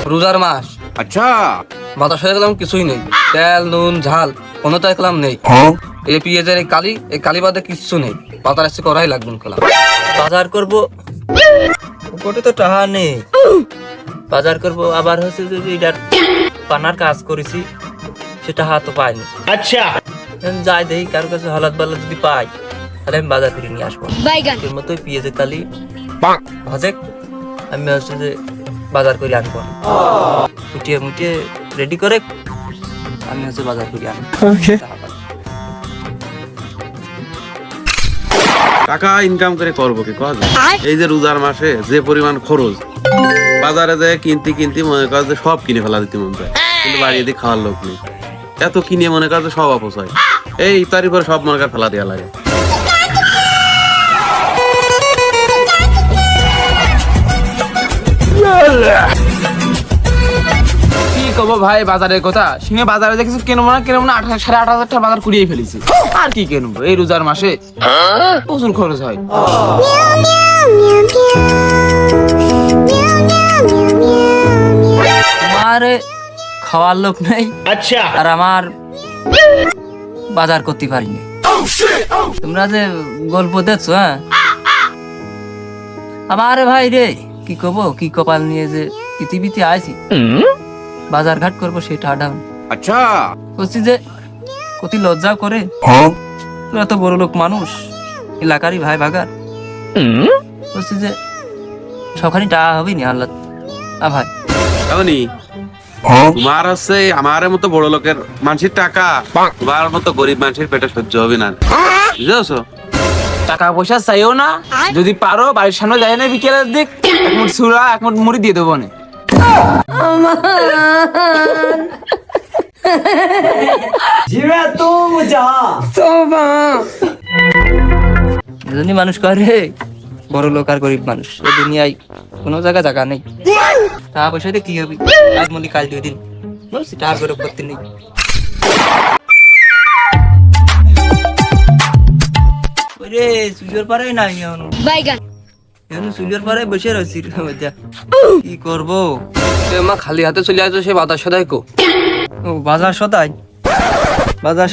রোজার মাস। আচ্ছা বাজার সাথে গেলাম কিছুই নেই, তেল নুন ঝাল কোনোটা দেখলাম নেই। এই পেঁয়াজের এই কালি বাদে কিচ্ছু নেই, বাজার এসে করাই লাগবে খেলাম। বাজার করব পকেটে তো টাকা নেই, বাজার করব আবার হচ্ছে যে এটার পানার কাজ করেছি সেটা হাতও পাইনি। আচ্ছা যাই দেখি কারোর কাছে হালাত বালাত যদি পাই তাহলে আমি বাজার ফিরে নিয়ে আসবো। এর মতোই পেঁয়াজের কালি ভাজে আমি হচ্ছে যে বাজার করে আনবো, মুটিয়ে মুটিয়ে রেডি করে আমি হচ্ছে বাজার করে আনবো। টাকা ইনকাম করে করবো কি কাজ? এই যে রোজার মাসে যে পরিমাণ খরচ, বাজারে যায় কিনতে কিনতে মনে কর যে সব কিনে ফেলা দিতে মন চায়, কিন্তু বাড়িয়ে দিয়ে খাওয়ার লোক নেই। এত কিনে মনে কর যে সব অপচয়, এই ইফতারির পরে সব মনে কর ফেলা দেওয়া লাগে। কি কব ভাই বাজারের কথা শুনে, বাজারে যে কিছু কেনবো না 8,500 টাকা বাজার কুড়িয়ে ফেলেছি। আর কি কেনবো, এই রোজার মাসে প্রচুর খরচ হয়। আমার খাওয়ার লোক নেই, আচ্ছা আর আমার বাজার করতে পারিনি। তোমরা যে গল্প দেখছো, হ্যাঁ আমার ভাই রে কি কব, কি কপাল নিয়ে যে পৃথিবীতে আইছি, বাজার ঘাট করবো সেটা আডাম। আচ্ছা বলছি যে কতি লজ্জা করে, তোরা তো বড় লোক মানুষ, এলাকারই ভাই ভাগার। বলছি যে সবখানি টাকা হবি নি আল্লাহ ভাই। এমনি তোমার হচ্ছে আমার মতো বড় লোকের মানুষের টাকা তোমার মতো গরিব মানুষের পেটে সহ্য হবে না, বুঝেছো? টাকা পয়সা চাইও না, যদি পারো বাড়ির সামনে যায় না বিকেলের দিক এক মুঠ সুরা এক মুঠ মুড়ি দিয়ে দেবো না। এজন্যই মানুষ করে বড় লোক আর গরিব মানুষ, এই দুনিয়ায় কোনো জায়গা নেই। টাকা পয়সা দিয়ে কি হবে, আজ মলি কাল 2 দিন, বলছি টাকা করে করতে নেই। ওরে সুজোর পারে নাই সুজোর পারে বসে রয়েছি, কি করবো? মা খালি হাতে চলে আসছো, সে বাজার সদাই কো? ও বাজার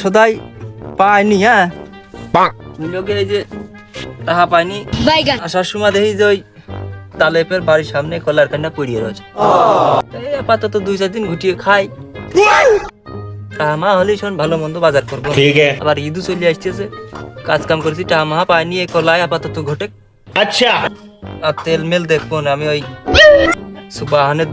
সদাই পাইনি। হ্যাঁ লোকে এই যে টাকা পাইনি, আসার সময় দেখি যে ওই তালেপের বাড়ির সামনে কলার কান্না পড়িয়ে রয়েছে। এই আপাতত 2-4 দিন ঘুটিয়ে খাই, টামা হলে শোন ভালো মন্দ বাজার করবো। আবার ঈদও চলে আসতেছে, কাজ কাম করেছি, টামা পাইনি, এই কলাই আপাতত ঘটে। আচ্ছা আর তেল মেল দেখবো না, আমি ওই সুবাহানের